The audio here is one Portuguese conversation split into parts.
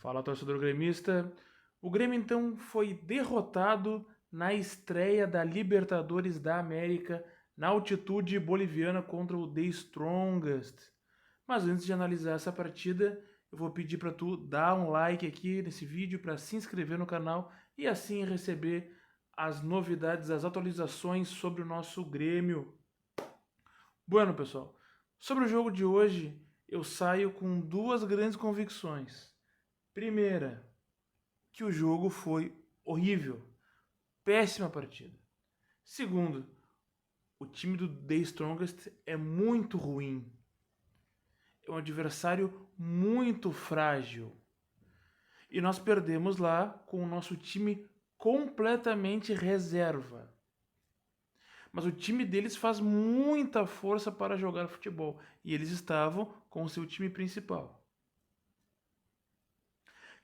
Fala, torcedor gremista. O Grêmio então foi derrotado na estreia da Libertadores da América na altitude boliviana contra o The Strongest. Mas antes de analisar essa partida, eu vou pedir para tu dar um like aqui nesse vídeo, para se inscrever no canal e assim receber as novidades, as atualizações sobre o nosso Grêmio. Bueno, pessoal, sobre o jogo de hoje, eu saio com duas grandes convicções. Primeira, que o jogo foi horrível, péssima partida. Segundo, o time do The Strongest é muito ruim. É um adversário muito frágil. E nós perdemos lá com o nosso time completamente reserva. Mas o time deles faz muita força para jogar futebol. E eles estavam com o seu time principal.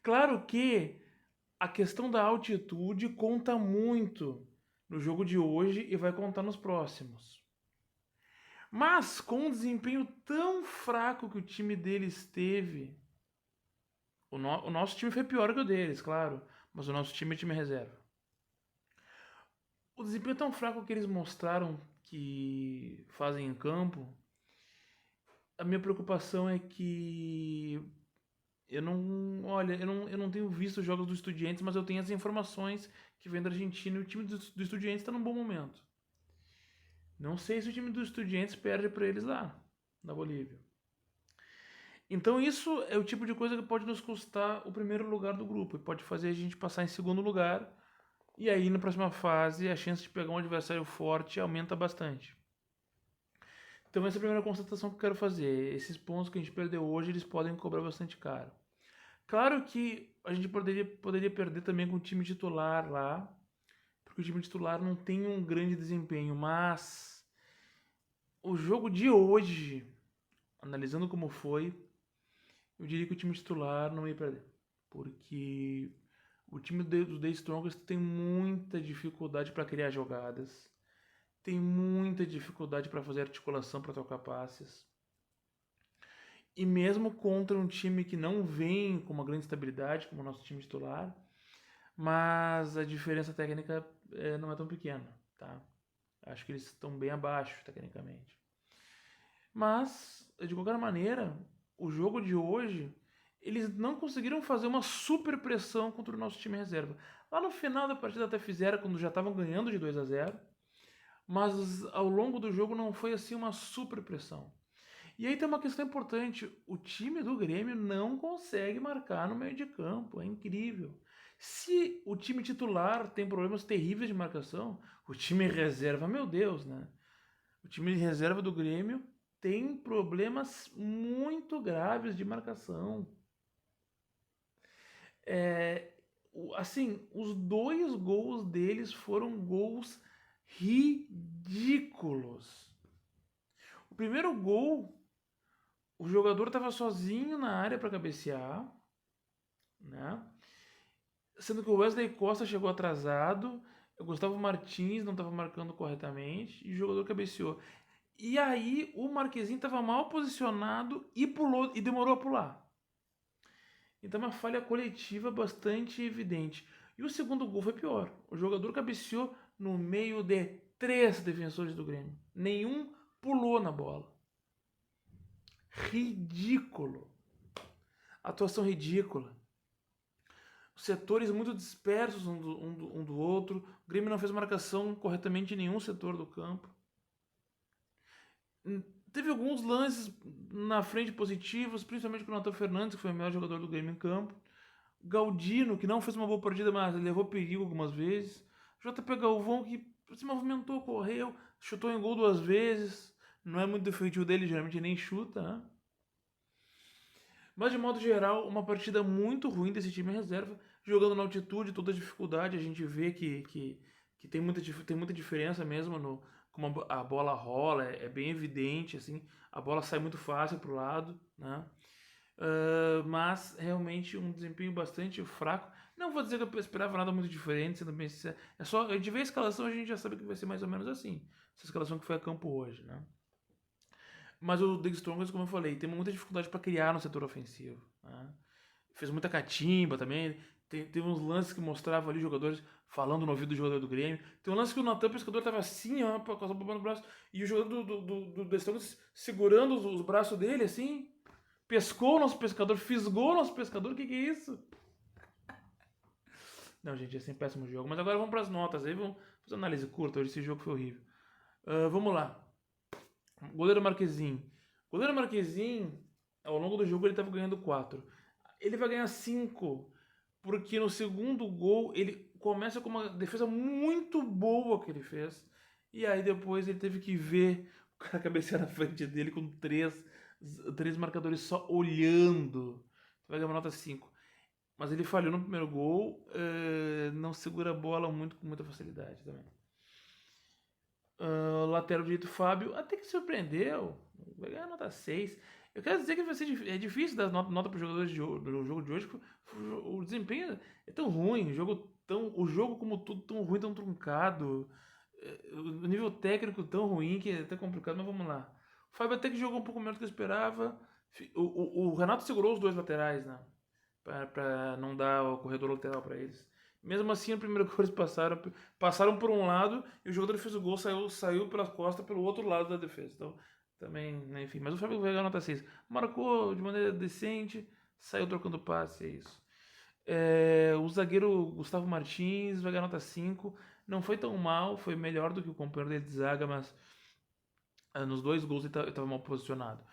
Claro que a questão da altitude conta muito no jogo de hoje e vai contar nos próximos. Mas com um desempenho tão fraco que o time deles teve, o nosso time foi pior que o deles, claro, mas o nosso time é time reserva. O desempenho tão fraco que eles mostraram que fazem em campo, a minha preocupação é que eu não tenho visto os jogos do Estudiantes, mas eu tenho as informações que vem da Argentina e o time do Estudiantes está num bom momento. Não sei se o time do Estudiantes perde para eles lá, na Bolívia. Então isso é o tipo de coisa que pode nos custar o primeiro lugar do grupo e pode fazer a gente passar em segundo lugar. E aí na próxima fase a chance de pegar um adversário forte aumenta bastante. Então essa é a primeira constatação que eu quero fazer. Esses pontos que a gente perdeu hoje, eles podem cobrar bastante caro. Claro que a gente poderia perder também com o time titular lá, porque o time titular não tem um grande desempenho, mas o jogo de hoje, analisando como foi, eu diria que o time titular não ia perder, porque o time do The Strongest tem muita dificuldade para criar jogadas, tem muita dificuldade para fazer articulação, para trocar passes. E mesmo contra um time que não vem com uma grande estabilidade, como o nosso time titular, mas a diferença técnica não é tão pequena, tá? Acho que eles estão bem abaixo, tecnicamente. Mas, de qualquer maneira, o jogo de hoje, eles não conseguiram fazer uma super pressão contra o nosso time reserva. Lá no final da partida até fizeram, quando já estavam ganhando de 2-0, mas ao longo do jogo não foi assim uma super pressão. E aí tem uma questão importante, o time do Grêmio não consegue marcar no meio de campo, é incrível. Se o time titular tem problemas terríveis de marcação, o time reserva, meu Deus, né? O time de reserva do Grêmio tem problemas muito graves de marcação. Assim, os dois gols deles foram gols ridículos. O primeiro gol, o jogador estava sozinho na área para cabecear, né? Sendo que o Wesley Costa chegou atrasado, o Gustavo Martins não estava marcando corretamente e o jogador cabeceou. E aí o Marquezinho estava mal posicionado e pulou e demorou a pular. Então uma falha coletiva bastante evidente. E o segundo gol foi pior. O jogador cabeceou no meio de 3 defensores do Grêmio. Nenhum pulou na bola. Ridículo. Atuação ridícula. Setores muito dispersos um do outro. O Grêmio não fez marcação corretamente em nenhum setor do campo. Teve alguns lances na frente positivos, principalmente com o Nathan Fernandes, que foi o melhor jogador do Grêmio em campo. Galdino, que não fez uma boa partida, mas levou perigo algumas vezes. JP Galvão, que se movimentou, correu, chutou em gol 2 vezes. Não é muito defeitivo dele, geralmente nem chuta, né? Mas de modo geral, uma partida muito ruim desse time reserva, jogando na altitude, toda a dificuldade, a gente vê que tem muita diferença mesmo no como a bola rola, é bem evidente, assim, a bola sai muito fácil para o lado, né? Mas realmente um desempenho bastante fraco. Não vou dizer que eu esperava nada muito diferente, sendo bem sincero. É só, a gente vê a escalação, a gente já sabe que vai ser mais ou menos assim. Essa escalação que foi a campo hoje, né? Mas o The Strongest, como eu falei, tem muita dificuldade para criar no setor ofensivo, né? fez muita catimba também. Teve uns lances que mostravam ali jogadores falando no ouvido do jogador do Grêmio. Tem um lance que o Natan Pescador tava assim, ó, com a bola no braço, e o jogador do Strongest segurando os braços dele, assim, pescou o nosso pescador, fisgou o nosso pescador, que é isso? Não, gente, esse é um péssimo jogo. Mas agora vamos para as notas aí, vamos fazer uma análise curta, hoje esse jogo foi horrível. Vamos lá. Goleiro Marquezin. Goleiro Marquezin, ao longo do jogo ele estava ganhando 4. Ele vai ganhar 5, porque no segundo gol ele começa com uma defesa muito boa que ele fez. E aí depois ele teve que ver o cara cabecear na frente dele com três marcadores só olhando. Vai ganhar uma nota 5. Mas ele falhou no primeiro gol, não segura a bola muito com muita facilidade também. Lateral direito Fábio, até que surpreendeu, vai ganhar nota 6. Eu quero dizer que vai ser difícil dar nota para os jogadores do jogo de hoje, porque o desempenho é tão ruim, o jogo como tudo tão ruim, tão truncado, o nível técnico tão ruim que é até complicado, mas vamos lá. O Fábio até que jogou um pouco menos do que eu esperava. O Renato segurou os dois laterais, né? Para não dar o corredor lateral para eles. Mesmo assim, no primeiro gol eles passaram por um lado e o jogador fez o gol, saiu pelas costas pelo outro lado da defesa. Então, também, né, enfim. Mas o Fábio vai ganhar nota 6. Marcou de maneira decente, saiu trocando passe, é isso. O zagueiro Gustavo Martins vai ganhar nota 5. Não foi tão mal, foi melhor do que o companheiro dele de zaga, mas nos dois gols ele estava mal posicionado.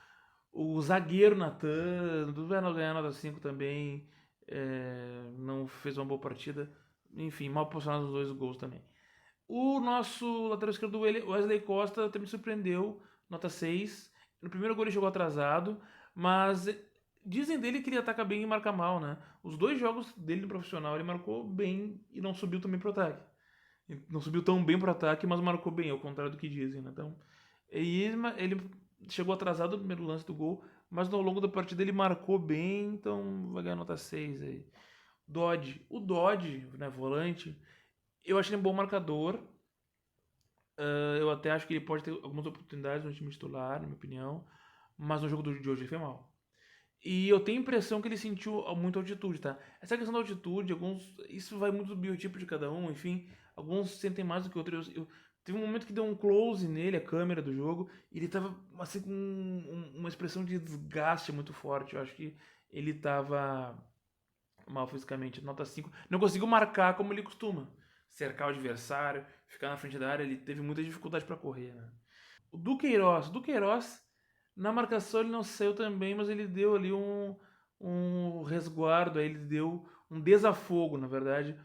O zagueiro Natan, do Bernal ganhar nota 5 também, não fez uma boa partida. Enfim, mal posicionado nos dois gols também. O nosso lateral esquerdo, Wesley Costa, também me surpreendeu, nota 6. No primeiro gol ele chegou atrasado, mas dizem dele que ele ataca bem e marca mal, né? Os dois jogos dele no profissional ele marcou bem e não subiu também pro ataque. Não subiu tão bem pro ataque, mas marcou bem, ao contrário do que dizem, né? Então, ele chegou atrasado no primeiro lance do gol, mas ao longo da partida ele marcou bem, então vai ganhar nota 6 aí. O Dodge, né, volante, eu acho ele um bom marcador. Eu até acho que ele pode ter algumas oportunidades no time titular, na minha opinião, mas no jogo de hoje ele foi mal. E eu tenho a impressão que ele sentiu muita altitude, tá? Essa questão da altitude, isso vai muito do biotipo de cada um, enfim. Alguns sentem mais do que outros. Teve um momento que deu um close nele, a câmera do jogo, e ele tava assim com uma expressão de desgaste muito forte. Eu acho que ele tava mal fisicamente, nota 5. Não conseguiu marcar como ele costuma. Cercar o adversário, ficar na frente da área, ele teve muita dificuldade para correr, né? O Duqueiroz, na marcação ele não saiu também, mas ele deu ali um resguardo, aí ele deu um desafogo, na verdade,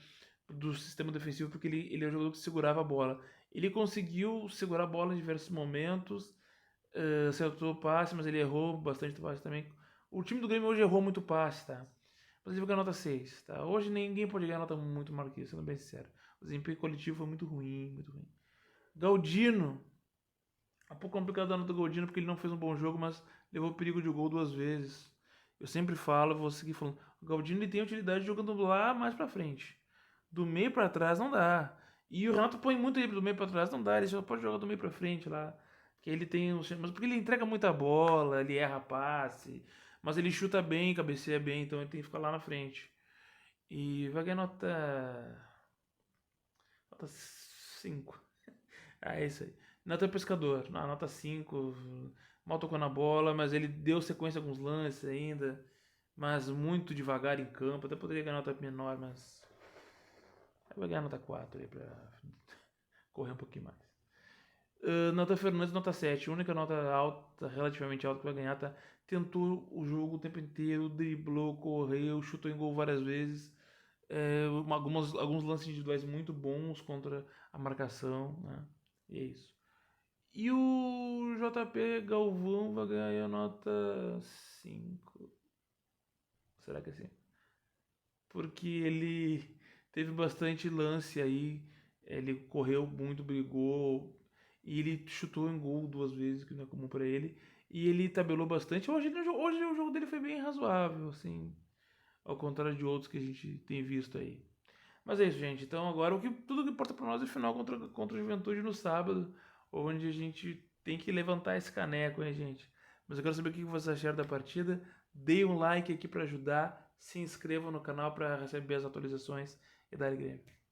do sistema defensivo, porque ele é um jogador que segurava a bola. Ele conseguiu segurar a bola em diversos momentos, acertou o passe, mas ele errou bastante passe também. O time do Grêmio hoje errou muito passe, tá? Mas ele vai ganhar nota 6, tá? Hoje ninguém pode ganhar nota muito maior que isso, sendo bem sincero. O desempenho coletivo foi muito ruim, muito ruim. Galdino, é um pouco complicado a nota do Galdino porque ele não fez um bom jogo, mas levou perigo de gol 2 vezes. Eu sempre falo, vou seguir falando, o Galdino ele tem utilidade jogando lá mais pra frente. Do meio pra trás não dá. E o Renato põe muito ele do meio pra trás, não dá, ele só pode jogar do meio pra frente lá. Que ele tem, mas porque ele entrega muita bola, ele erra passe, mas ele chuta bem, cabeceia bem, então ele tem que ficar lá na frente. E vai ganhar nota 5. É isso aí. Natan Pescador, nota 5. Mal tocou na bola, mas ele deu sequência a alguns lances ainda. Mas muito devagar em campo. Até poderia ganhar nota menor, mas. Vai ganhar nota 4 aí pra correr um pouquinho mais. Natan Fernandes, nota 7. A única nota alta, relativamente alta que vai ganhar, tá? Tentou o jogo o tempo inteiro, driblou, correu, chutou em gol várias vezes. Alguns lances individuais muito bons contra a marcação, né? E é isso. E o JP Galvão vai ganhar a nota 5. Será que é assim? Porque ele teve bastante lance aí. Ele correu muito, brigou. E ele chutou em gol 2 vezes, que não é comum pra ele. E ele tabelou bastante. Hoje o jogo dele foi bem razoável, assim. Ao contrário de outros que a gente tem visto aí. Mas é isso, gente. Então agora tudo que importa pra nós é o final contra o Juventude no sábado, onde a gente tem que levantar esse caneco, hein, gente? Mas eu quero saber o que vocês acharam da partida. Dê um like aqui pra ajudar. se inscrevam no canal para receber as atualizações e dar Grêmio.